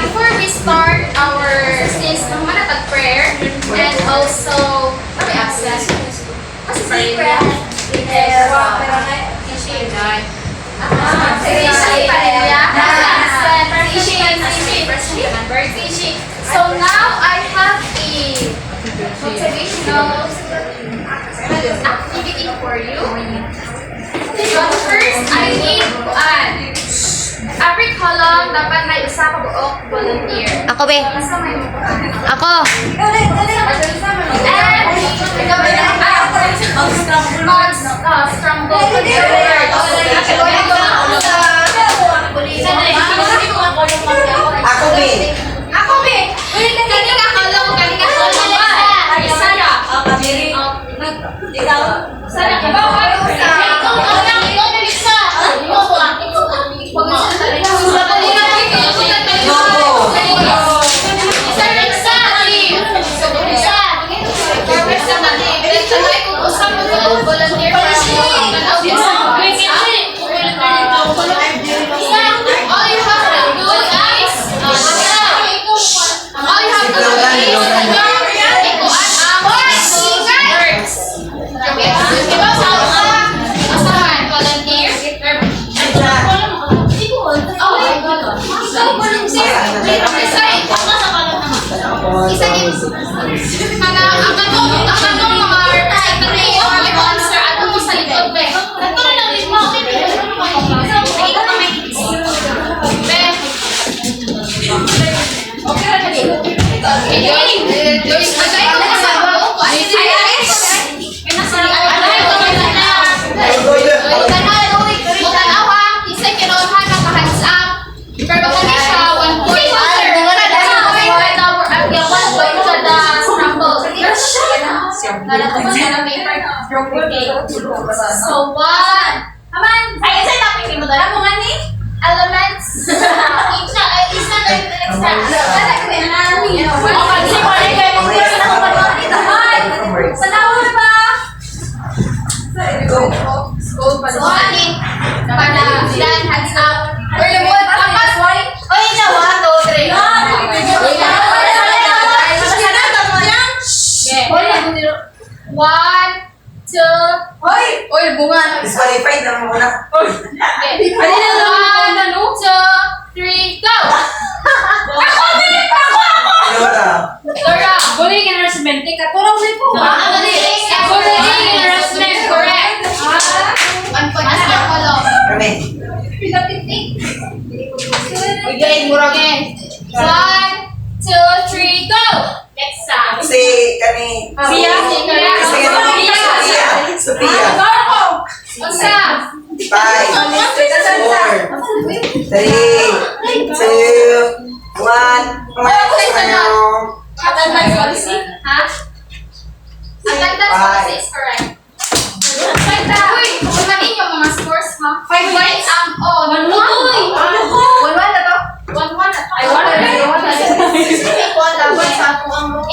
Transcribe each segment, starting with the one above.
Before we start our since manatag prayer and also may access prayer so now I have a motivational activity for you. But first I need every column dapat may isa ka buok volunteer. Ako, be. Ako. Ako, be. Ako, be. Kani ka kolong, kani ka kolong ba? Sara. Ikaw. Sara ka ba? Ikaw na isa. So what? Haman, ay isa topic ni mo dala mo man ni elements. Isa na extra. Kada ko na ni. Kasi ko ay kay mo sa ako ba dito. Sanaw na ba? Go pa ni. Para dan hands up. Or the one tapas why? Oy na 1 2 3. 1 2. Hoy! Oy, bunga. Disqualified na muna. Okay. 1 2 3 go! Ako! Bilit pa ako! Laura! Bullying and harassment. Teka, turaw na po. Bullying and harassment, correct. Ang pag-asa ko lang. Kami. Again, mura again. 1 2 3 go! Next time. Si kani. Sophia. Sophia. Unsa? 5 4 3 2 1. Attendance policy? Ha? Attendance policy is correct. Uy, kumain yung mga scores, ha? 5 points ang on. 1-1 na to? 1-1 na to. Ay, 1 na to.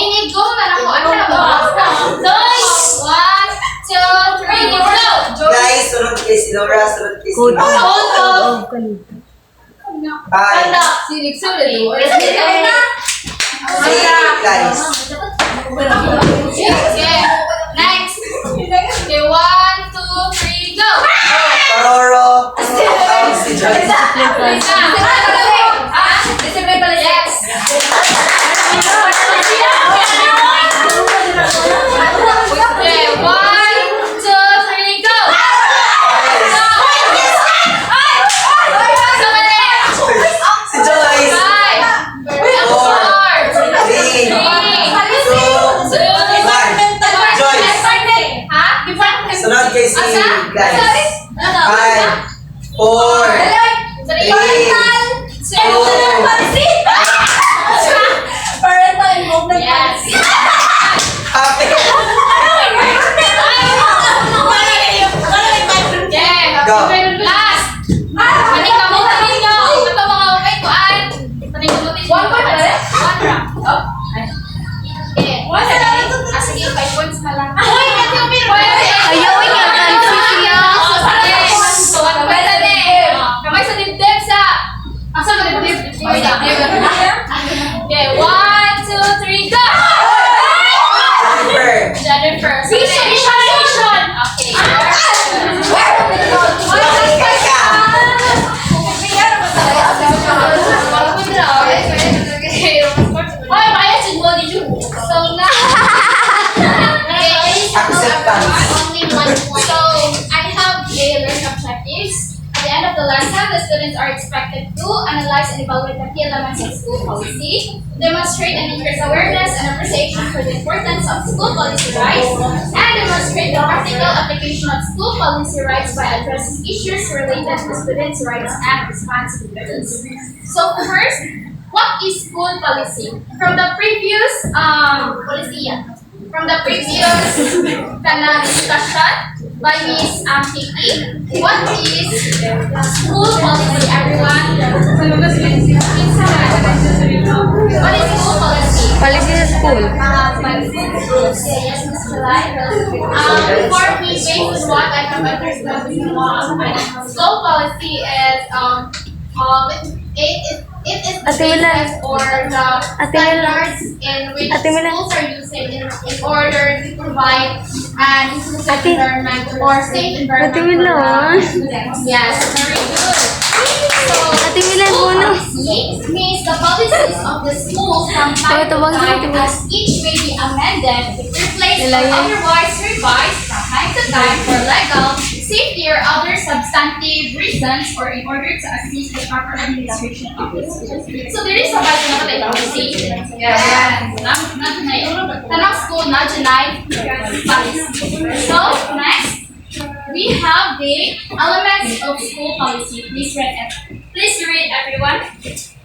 Inigo na ako. Ano na ba? Nice! 1 2 3 go! Guys, sunod kay si Laura, sunod kay si Good. Laura. 5 Sinig sulit. guys. Okay. Next. Okay, 1 2 3 go! Paroro. Si Joyce. Yes. Okay, 1 2 3 go! Si Joyce. 5 4 3 2 1. Joyce. Sunod kay si guys. 5 4 3 2 1. Yes. Happy. Yeah. Go. Last. Panikamutin nyo. Ito mga okay kuan. Panikamutin nyo. 1 point ba rin? 1 round. Oh. Okay. Sige, 5 points na lang. Ay, hindi yung Ayaw nga, confused siya. Pwede din. Kamay sa dibdib sa... Asa ka dibdib? Okay, 1, 2, 3, go! Jennifer. Jennifer. Vision! Okay. Hoy, bayad si Body Ju. So, na. Acceptance. Only 1 point. So, I have the list of objectives. At the end of the lesson, the students are expected to analyze and evaluate the key elements of school policy, demonstrate and increase awareness and appreciation for the importance of school policy rights, and demonstrate the practical application of school policy rights by addressing issues related to students' rights and responsibilities. So first, what is school policy? From the previous discussion by Miss Kiki, what is school policy, everyone? What is school policy? Policy sa school. Yes, Ms. July. For me, based on what I have understood, school policy is it is the Ate Milan. basis or the Ate Milan. standards in which Ate Milan. schools are using in order to provide an inclusive Ate- environment or safe environment Ate for Milan. the students. Yes, very good. So, Ate Milan, school bono. policy means the policies of the schools from time to Tawag sa Ate time Milan. as each may be amended, replaced, or Lalayan. otherwise revised from time to time for legal, safety, or other substantive reasons or in order to assist the proper administration of the school. So there is a bad na patay policy. Yes. Tanang school na July policy. So next, we have the elements of school policy. Please read everyone.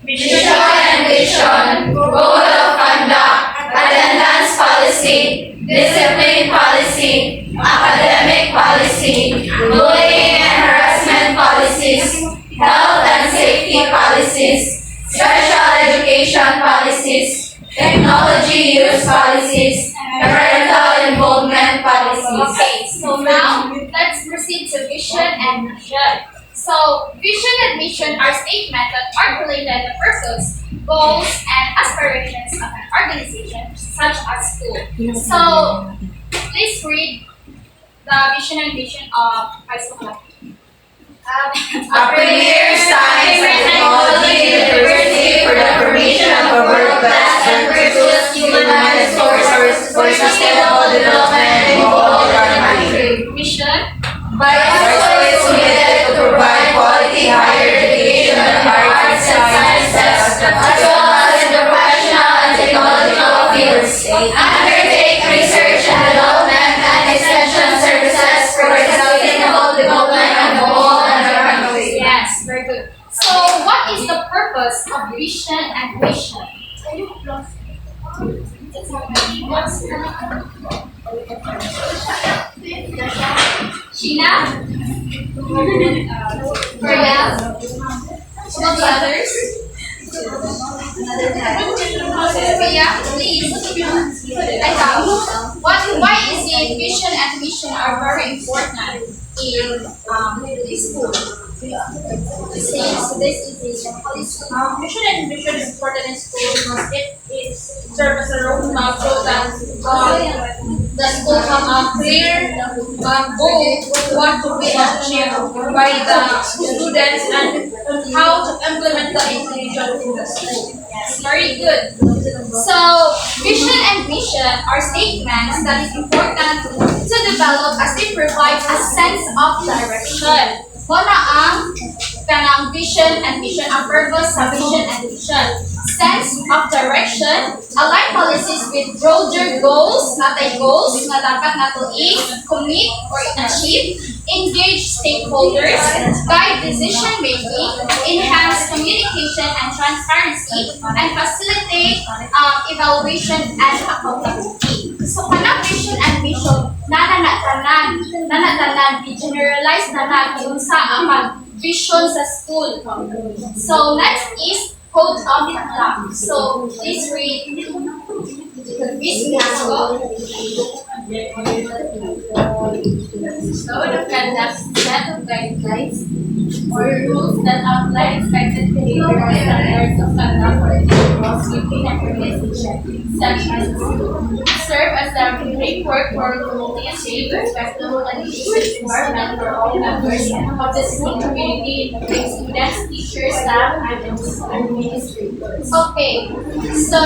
Mission and vision, code of conduct, attendance policy, discipline policy, academic policy, bullying and harassment policies, health and safety policies, special education policies, technology use policies, parental involvement policies. Okay, so now let's proceed to vision and mission. So, vision and mission are statements that articulate the purpose, goals, and aspirations of an organization, such as school. So, please read the vision and mission of high school. A premier science and technology university for the formation of a world-class and virtuous human resource for sustainable development in all our country. Mission. Bicycle is committed to provide quality higher education in the arts and sciences, as well as in the professional and technological fields, undertake research and development and extension services for the sustainable development of all our country. Yes, very good. So, what is the purpose of vision and mission? Sheena? Marielle? Some of the others? Sophia, please. I have. Why is the vision and mission are very important in school? Since this is the policy. Mission and vision is important in school because it is serves as a roadmap so that the school have a clear goal what to be achieved by the students and how to implement the inclusion in the school. Yes, very good. So, vision and mission are statements that is important to develop as they provide a sense of direction. Muna ang kanang vision and mission, ang purpose sa vision and mission. sense of direction, align policies with broader goals, natay goals, na dapat nato i-commit or achieve, engage stakeholders, guide decision making, enhance communication and transparency, and facilitate evaluation and accountability. So, kanang vision and mission, nananatanan, generalize na sa ang vision sa school. So, next is code of conduct. So, please read this handbook. Code of conduct is a set of guidelines or rules that outline expected behavior and standards of conduct for individuals within an organization, such as serve as a framework for promoting a safe, respectful, and efficient environment for all members of the school community, including students, teachers, staff, and administrators. Okay, so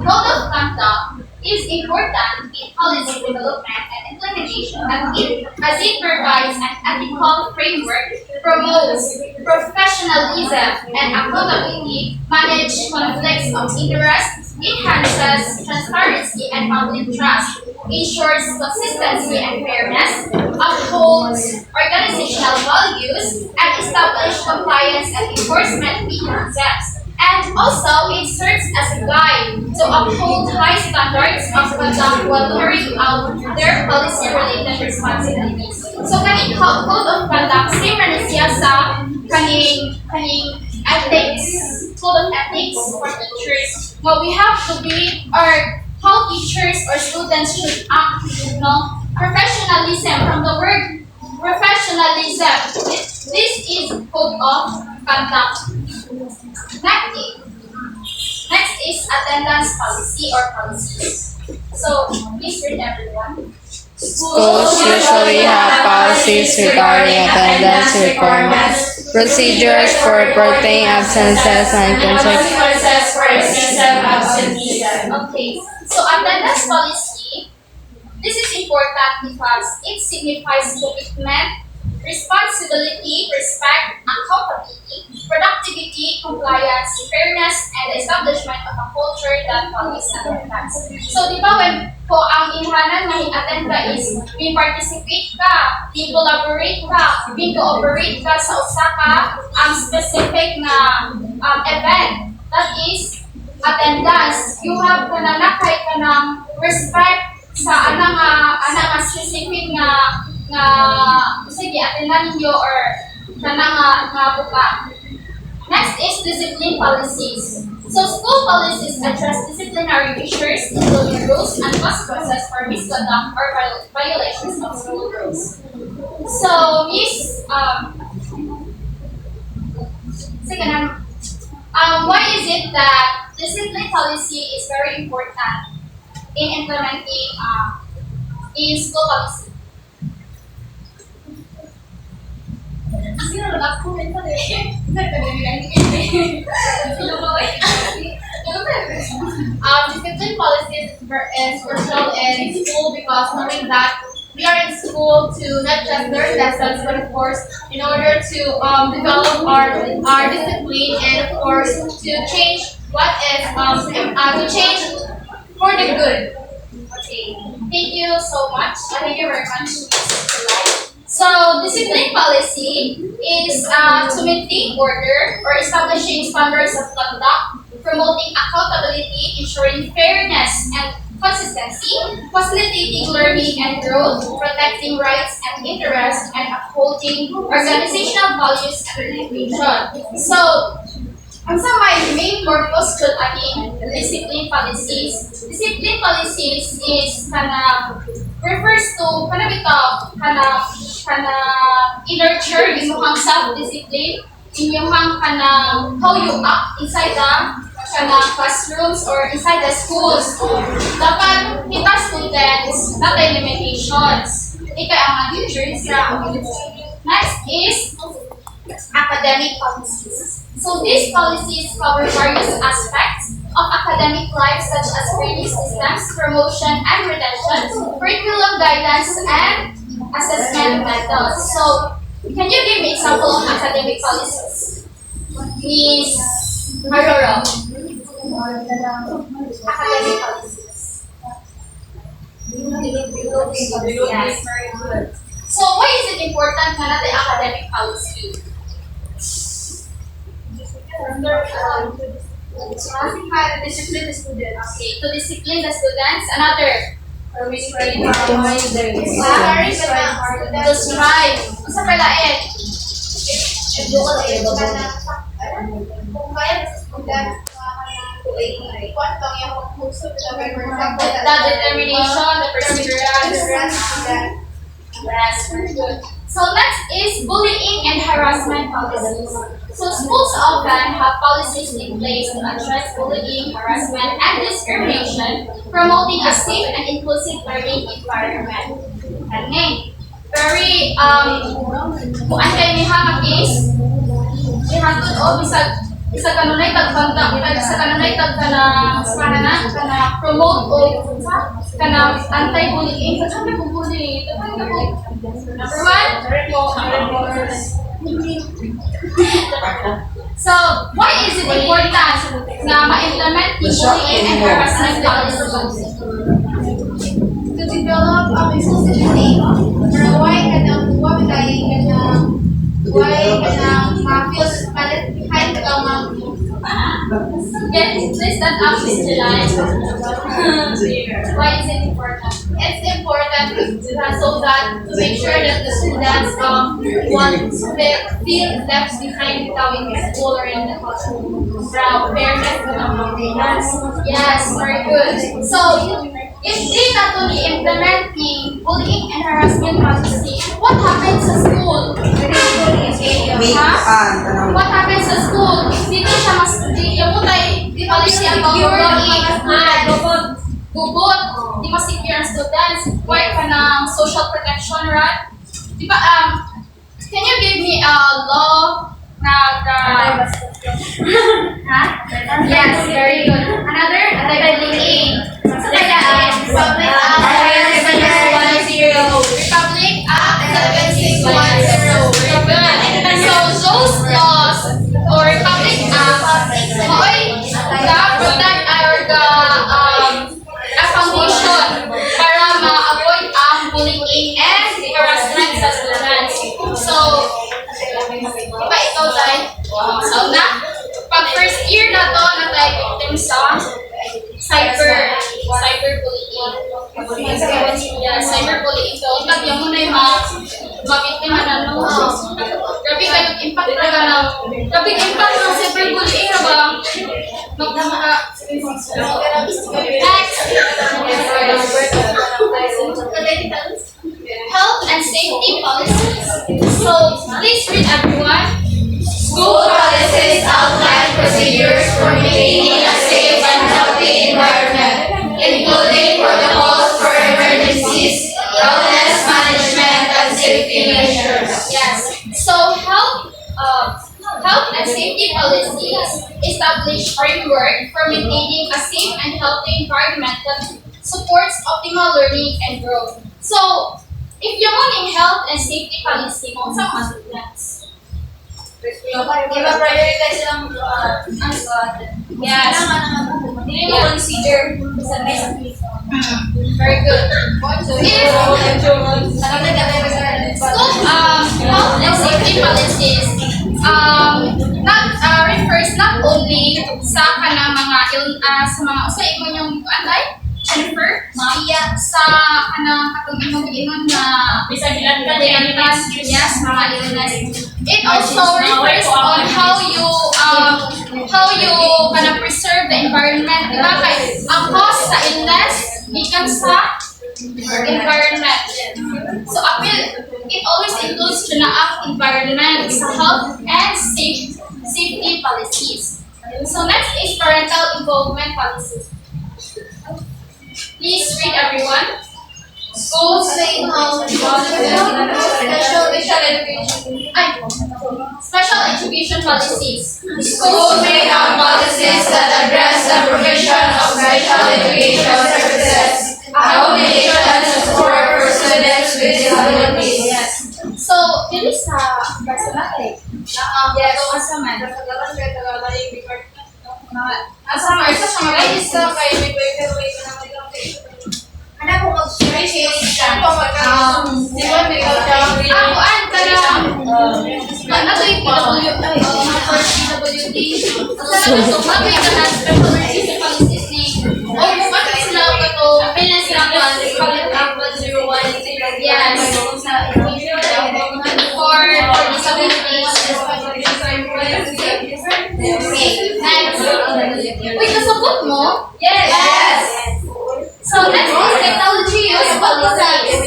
code of conduct is important in policy development and implementation as it provides an ethical framework, promotes professionalism and accountability, manages conflicts of interest, enhances transparency and public trust, ensures consistency and fairness, upholds organizational values, and establishes compliance and enforcement mechanisms. And also, it serves as a guide to uphold high standards of conduct while carrying out their policy-related responsibilities. So, kaning code of conduct, same na siya sa kaning ethics, code of ethics for teachers. What we have to be, or how teachers or students should act, professionalism, from the word professionalism, this is code of conduct. Next is attendance policy or policies. So, please read everyone. Schools usually have policies regarding attendance requirements, procedures for reporting absences, and consequences for excessive absenteeism. Okay, so attendance policy, this is important because it signifies commitment, responsibility, respect, accountability, productivity, compliance, fairness, and the establishment of a culture that values attendance. So, di ba, when po ang inhanan na i-attend ka is may participate ka, may collaborate ka, may cooperate ka sa usa ka ang specific na event. That is attendance. You have kananakay ka ng respect sa anang specific nga sige attendan ninyo or kanang nga buka. Next is discipline policies. So school policies address disciplinary measures, including rules and consequences for misconduct or violations of school rules. So why is it that discipline policy is very important in implementing in school policy? Discipline policies is crucial in school because knowing that we are in school to not just learn lessons, but of course, in order to develop our discipline and of course to change what is to change for the good. Okay, thank you so much. Thank you very much. So, discipline policy is to maintain order or establishing standards of conduct, promoting accountability, ensuring fairness and consistency, facilitating learning and growth, protecting rights and interests, and upholding organizational values and reputation. So, ang sa my main purpose should discipline policies. Discipline policies is refers to nurture yung self-discipline, yung how you act inside the classrooms or inside the schools. Dapat kita students, natay limitations. Ika ang mga teachers na. Next is academic policies. So these policies cover various aspects of academic life such as grading systems, promotion and retention, curriculum guidance, and assessment methods. So, can you give me example of academic policies? Please. Haroro. Academic policies. Yes, very good. So why is it important na natin academic policy? Discipline the students. Okay, to discipline the students. Another. To strive. Sa palain. The determination, the perseverance. Yes, very good. So next is bullying and harassment policies. So schools often have policies in place to address bullying, harassment, and discrimination, promoting a safe and inclusive learning environment. And very kung ang kayo ni Hamag is ihantod o bisag kanunay tagpanta sa kanunay tag kana promote o kana anti-bullying sa sabi kung bullying number one. So why is it important na ma-implement the bullying and harassment policies? To develop inclusivity, why kanang ma-feel palit behind ka Yes, please stand up, Miss July. Why is it important? It's important so that to make sure that the students feel left behind without in the school or in the classroom. Fairness. Yes, very good. So if they not only implement the bullying and harassment policy, what happens sa school? What happens sa school? Dito siya mas yung di policy ang bullying, gugot, di mas secure ang students, why ka ng social protection, right? Di ba, can you give me a law na Yes, very good. Another? Anti-bullying. Republic Act 7610. Very good. So those laws or Republic Act protect a foundation para ma-avoid ang bullying and harassment sa students. So, diba ikaw tayo? So na, pag first year na to, natay victim sa cyberbullying. Yeah, cyberbullying. So, pag yung muna yung mabiktima na no, grabe kayo impact na ka ng, grabe impact ng cyberbullying na ba? Next. Health and safety policies. So, please read everyone. School policies outline procedures for maintaining a safe and healthy environment, including protocols for emergencies, illness management, and safety measures. Yes. So health and safety policies establish framework for maintaining a safe and healthy environment that supports optimal learning and growth. So, if you're wanting health and safety policy mo sa mga students, prioritize lang yes. Hindi mo consider sa next week. Very good. School health and safety policies refers not only sa kanang mga sa mga sa imong yung anday Jennifer, Maya, sa kanang katong imong na Bisabilan ka yes, mga illness. It also refers on how you kana preserve the environment, diba? Kay ang cause sa illness gikan sa environment. So it always includes ang environment sa health and safety policies. So next is parental involvement policies. Please read everyone. Schools may have special education policies. Schools may have policies that address the provision of special education services, accommodation and support for students with disabilities. Yes. So, dili sa personal yes, sa man. Mabay ka na sa policies and policies ni o kung ano sila ka to pinas lang one 01 yes for disabilities. Okay, next. Wait, nasabot mo? Yes. So next is technology use policies.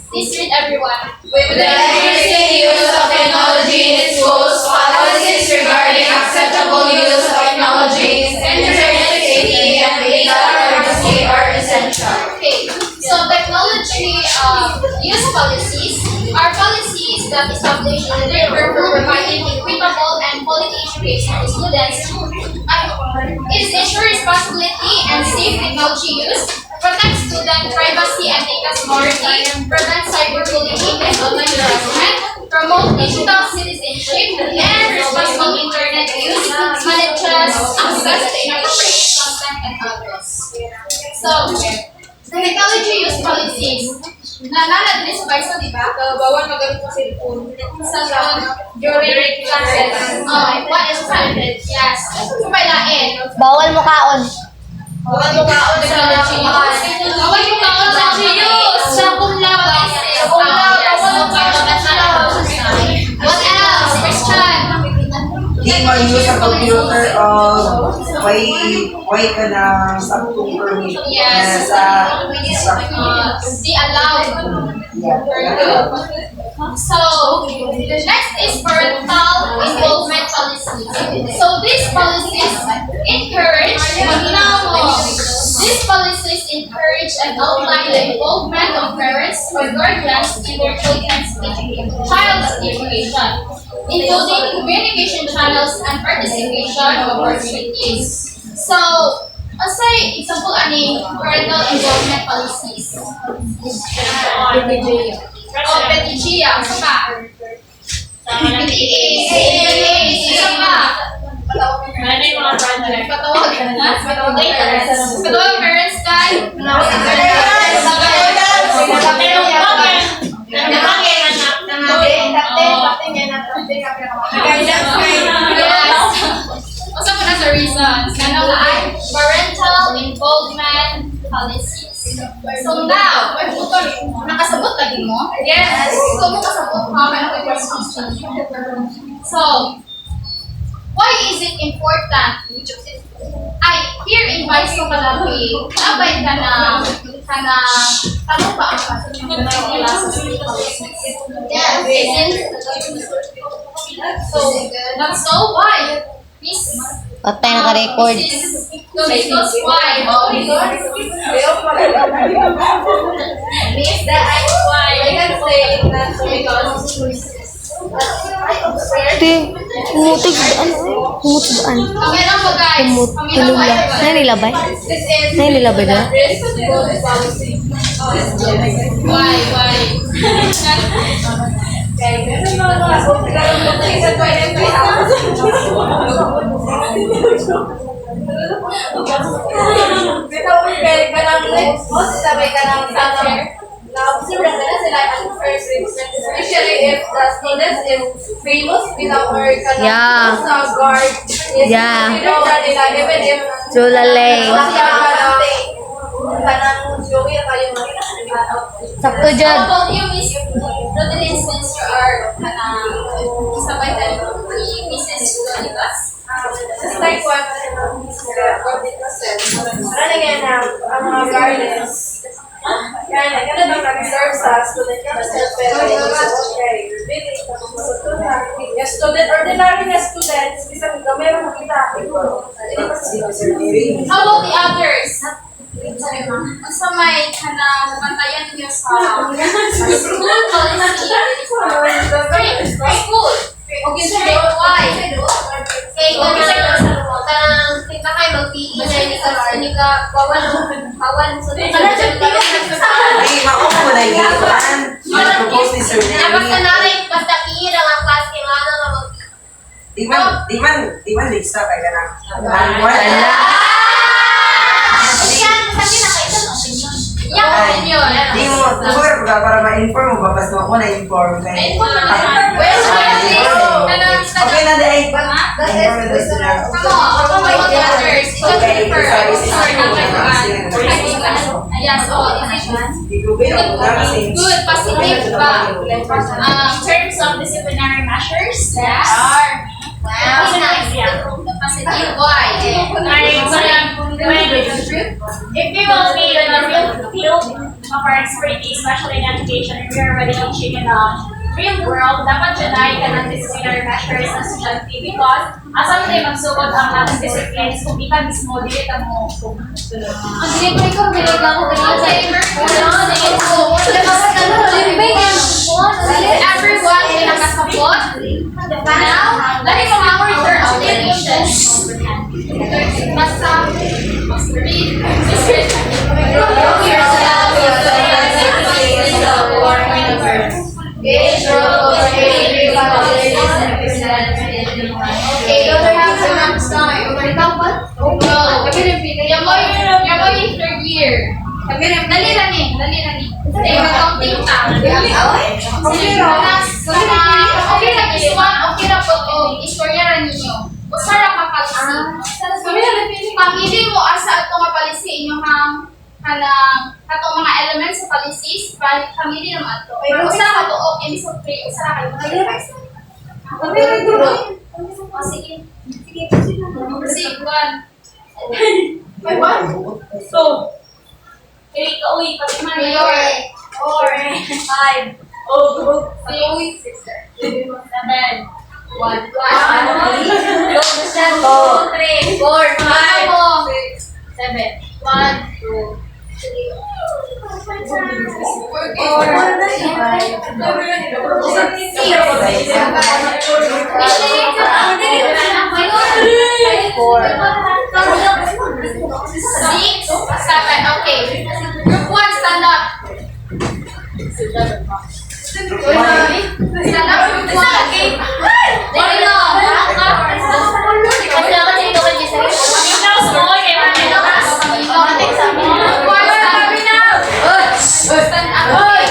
Please read everyone. With the increasing use of technology in schools, policies regarding acceptable use of technology, internet safety, and data privacy are essential. Okay, so technology use policies are policies that establish a framework for providing equitable and quality education to students. It ensures responsibility and safe technology use, protects student privacy and data security, prevents cyberbullying and online harassment, promote digital citizenship and responsible internet use, manages access to inappropriate content and others. So, the technology use policies. Naalala din sa Vice, di ba? Bawal magamit ng cellphone. During classes. What is that? Yes. Kumailain. Bawal mo kaon. Bawal mo kaon sa GUS. Bawal mo kaon sa GUS. Sa kumlaw. Bawal mo kaon sa what else? Christian. Di mo use sa computer why ka na sa permission. Yes. Be allowed. Very good. So, the next is parental involvement policy. So, these policies encourage, these policies encourage and outline the involvement of parents or guardians in their children's education, including communication channels and participation opportunities. So, aside example ani parental involvement policies. PTGA, isa pa. PTA, isa pa. Patawag parents guy. Asa po na sa reasons? Ano ay parental involvement policies. So now, nakasabot lagi mo? Yes. So mo kasabot ha, may question. So, why is it important? Ay, here in Vice ko kalaki, abay ka na, ano ba ang classes? Yes. So why? Miss? Patay naka-record. Because why? Miss, that I why? I can say that because Te, umutig daan. Umutig daan. okay lang po guys. Tulula. Nanilabay? Nanilabay na? Why? Especially if the students is famous without our Yeah. guard. Yeah. Even if Chulalay. Sakto How dyan. about you, Miss Rodriguez, since you are sabay tayo ni Mrs. Rodriguez? Just like what Parang again, ang mga guardians, yan, kada bang nag-serve sa student ka, pero yung student, ordinary na students, isang meron makita, How about the others? Sa may bantayan niyo sa school policy. School. Okay, so why? kay kanang tingka kay mag-PE na hindi ka bawal so Ay, makuha na yun. Propose ni Sir basta Neri. namin basta PE lang ang class kay ngana nga mag Di man lista kay ka na. Wala. yan kasi nakaisa ng opinion Yung opinion. Di mo, siguro para ma-inform mo ba, basta ako na-inform kayo. Well, Okay na, Day. Come on, Okay. ako may others. Ikaw prefer. Sorry, yes, decision. Good, positive ba? Terms of disciplinary measures? Yes. Wow. Positive, why? If we will be in a real field of our expertise, especially in education, if we are already teaching in a real world, dapat dyan ay ka ng disciplinary measures ng estudyante because asal tayo magsugod ang ating disciplines kung di ka mismo, di ka mo. Ang dito ikaw, binig ako everyone may nakasabot. Now, let us monitor our nations. Basta, read. Okay, other half of the time. Yung yung third year. Dali lang eh. Mag-counting ka. Okay na this one, okay na po to. Istorya rin ninyo. Usara ka palisi. Pamili mo asa ito nga palisi inyong katong mga elements sa palisis, pamili naman ito. Pero usara ka to, okay, miso 3, usara kayo. Sige. Sige, one. May one? So, kaya ka uwi, pati man Mayor. 4, 5, 6, 7, 1. 2, 3, 4, 5, 6, 7. 1, 2, 6, 7, okay. Group 1, stand up. Stand up, group 1. There you go. Stand up.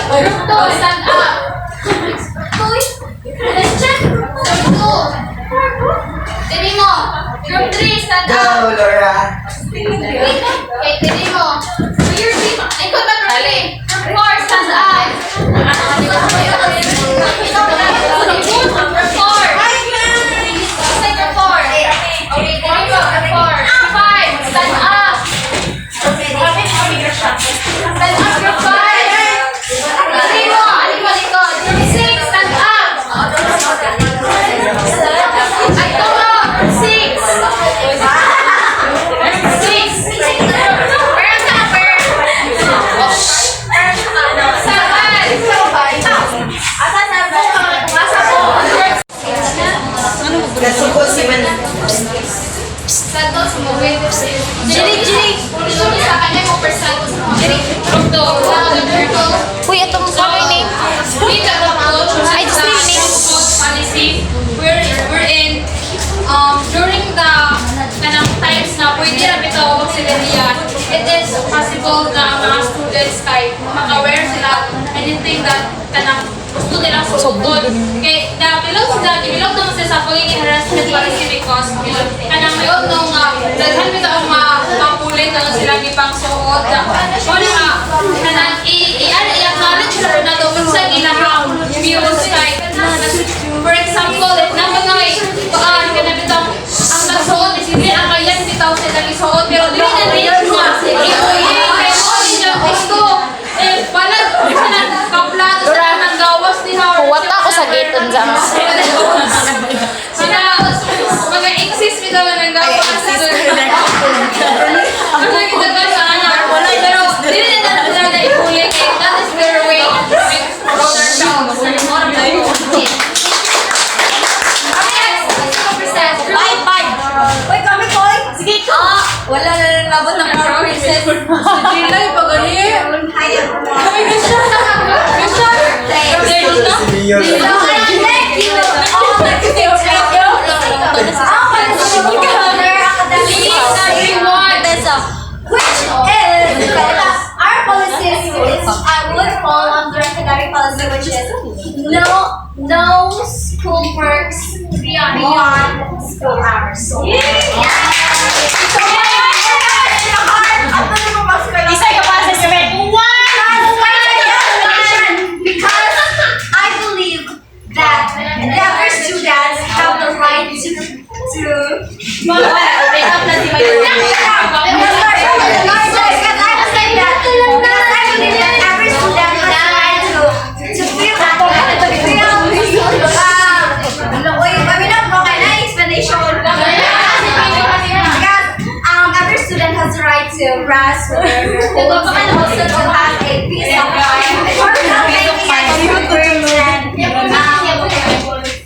Group 2, stand up. Let's check. Group 2. Tiri mo. Group 3, stand up. Go, Laura. Okay, tiri mo. Ikot na group 3. Group 4, stand up. Group 4. Say group 4. Okay, tiri mo. Group 4. 5, stand up. Stand up, group 5. Tiri mo. Aling malikod. Group 6, stand up. Ay, turo. Group 6. Group 6. Where ang number? 7. Nasuko si Man. Santos mo, wait. Jiri. Sa kanya mo per Santos mo. Jiri. Ito. Uy, ito mong sabi ni. I just policy. We're in during the kanang times na pwede na bitaw sila niya. It is possible na mga students kay maka-aware sila anything that kanang gusto nilang susunod. Kay bilog naman sila sa pagiging harassment policy because kanang mayon nung daghan bitaw mapulit na sila gipang suot. Wala kanang i-acknowledge na na to sa ilang views kay for example, if napagay kana bitaw ang nagsuot is hindi ang kayan bitaw sila gisuot pero dili na real nga kay mo niya gusto balag kanang kaplato sa kanang gawas ni Howard. Kuwat ako sa gate unsa. Mga exist bitaw ng gawas. Ang kita sa anak pero dili na talaga ihuli kay that is their way of roll ourselves. Uy, kami koy! Sige! Wala na rin labot ng promises. Sige lang, ipagani. Kami gusto. Which is our policies would fall under academic policy, which is no school perks beyond to rest, and also to have a peace of mind, or maybe a group person,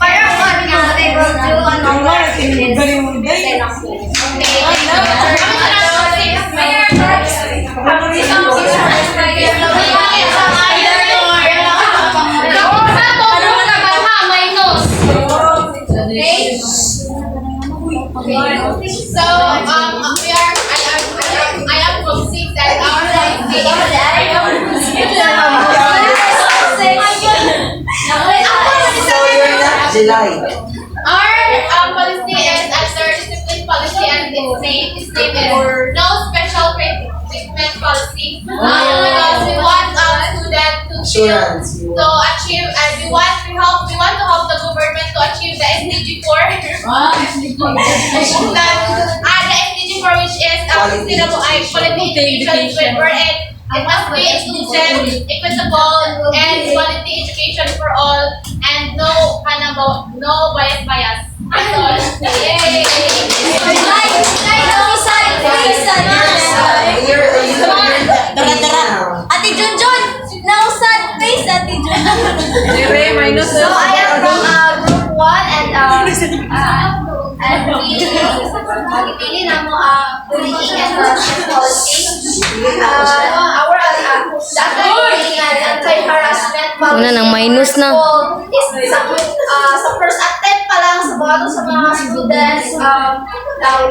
para what they will do on the work is stay long. So, I am from six and July. our policy is after discipline policy and its name is no special treatment policy. Because we want students to Assurance. to achieve and we want to help the government to achieve the SDG 4. The SDG 4 which is sustainable quality education wherein it must be inclusive, equitable, and quality education for all, and no bias. That's all. Yay! Ate Junjun! Nausad face, Ate Junjun! So I am from group 1 and magpili na mo bullying and policy. Our bullying and anti-harassment policy Una ng minus na. is sa first attempt pa lang sa bago sa mga students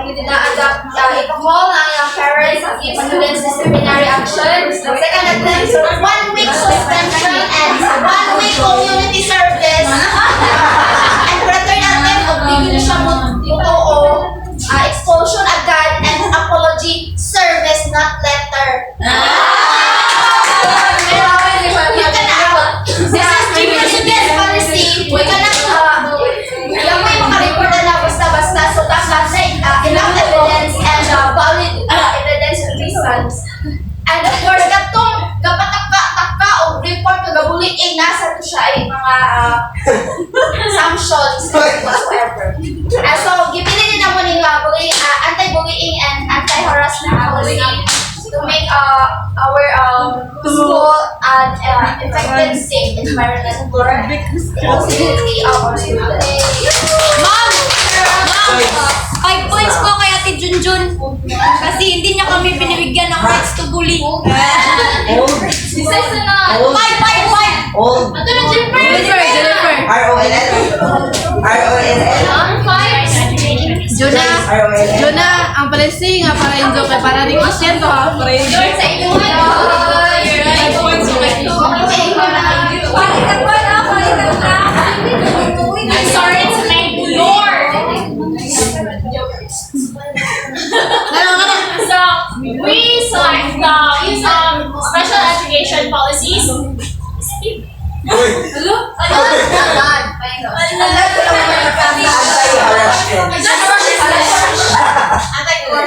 hindi na-adapt ipakol ng parents and give students disciplinary action. Second attempt, so 1 week suspension and 1 week community service. And for the third attempt, bigyan siya mo yung expulsion agad and apology service, not letter. This is junior student policy. We cannot yung may makareport na basta-basta so dapat na enough evidence and valid evidence and reasons. And of course, katong kapataka o report o gabuliing nasa to siya ay mga assumptions whatsoever. So, gipili din naman yung anti-bullying and anti-harassment policy to make our school an effective, safe environment for the our students. Ma'am! 5 points po kay Ate Junjun. Kasi hindi niya kami binibigyan ng rights to bully. Isa na. 5. 5. Old. Ito na Jennifer. ROLL. Jona, ang policy nga para injo kay para rin kusyento ha. Para injo. Sa inyo. I'm sorry to make Lord. So we select the special education policies.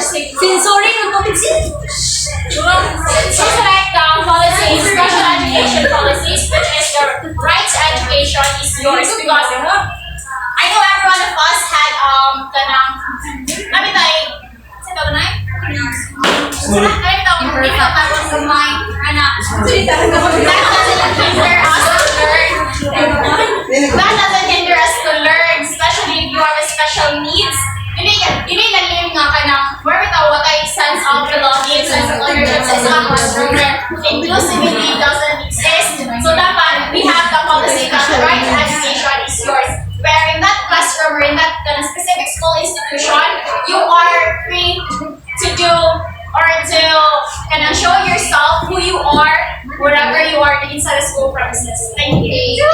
Sensory ng COVID. So select the policies, special education policies, which is the right to education is yours because I know every one of us had kanang kami tayo sa tagunay. Kami tayo sa mind ana that doesn't hinder us to learn, especially if you have a special needs. Dili lalim nga kanang where bitaw what I sense of belonging, sense of ownership sa isang classroom where inclusivity doesn't exist. So dapat we have the policy that the right to education is yours. Where in that classroom or in that specific school institution, you are free to do or to show yourself who you are wherever you are inside the school premises. Thank you.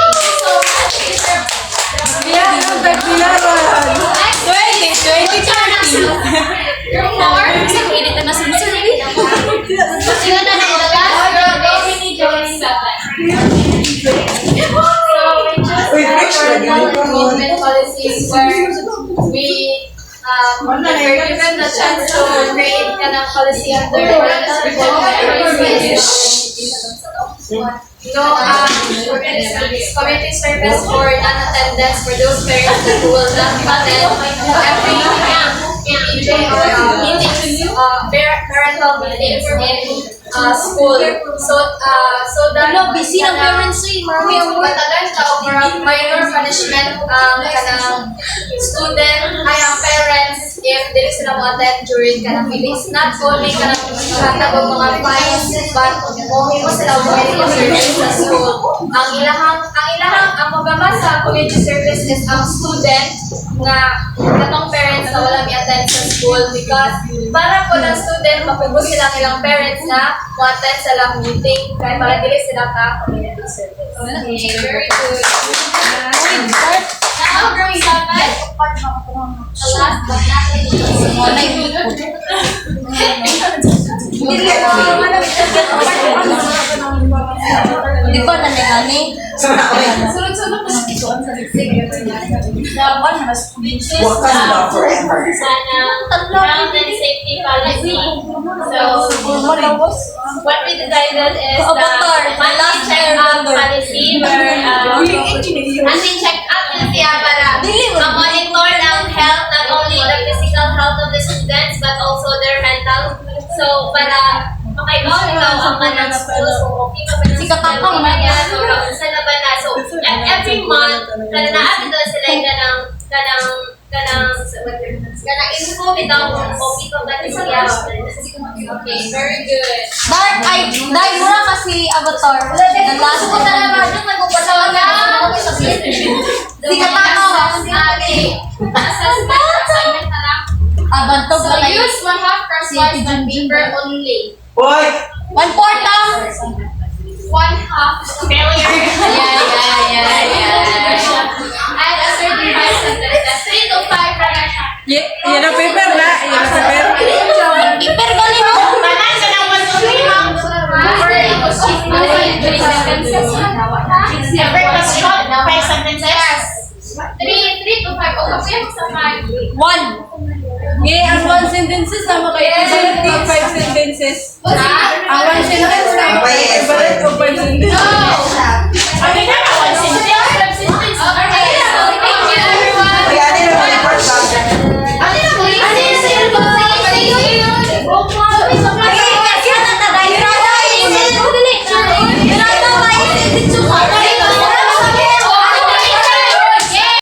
Thank you so much. You're four. Sa minute na nasunod. Sino na nailalas? You're only doing 7. So we just have our movement policies where we were given the chance to create a policy under no community service for non-attendance for those parents that will not attend every PJ or meetings parental meetings in school. So that busy ng parents matagal ka or minor punishment kanang student ay ang parents if dili sila mo attend during kanang meetings. Not only kanang katag mga fines but mo sila community service sa school. Ang programa sa community service is ang student nga katong parents na wala mi-attend sa school because para po ng student mapagod sila ilang parents na mo-attend sa lang meeting kaya para dili sila ka community service. Okay, very good. Now, grade 7. The last but not least. Di ba nangyayari? Sunod-sunod pa What can you love forever? Health and safety policy. So, what we decided is the monthly check-up policy where monthly check-up na siya para ma-monitor ang health, not only the physical health of the students but also their mental. So, para makaibaw ang manang school, so okay pa ba ng school, yan, o kamusta na ba na. So, every month, naabit na sila kanang info bitaw kung okay pa ba siya. Okay, very good. Dahil mura kasi Avatar. The last Gusto ko talaga, doon magpapalawa na. Si Katako. Assignment na lang. Abantog So, na tayo. use 1/2 crosswise on paper only. Boy! 1/4 lang. 1/2 failure. And a certified sentence. 3 to 5 correction. Yan ang paper na. Yan ang paper. Paper galing mo. Tanan ka ng 1 to 3 ma'am. Or it was 3 sentences. Every question, 5 sentences. 3 to 5. O, kapaya mo sa 5. 1. Ang 1 sentences sama kayo. 5 sentences. Ah,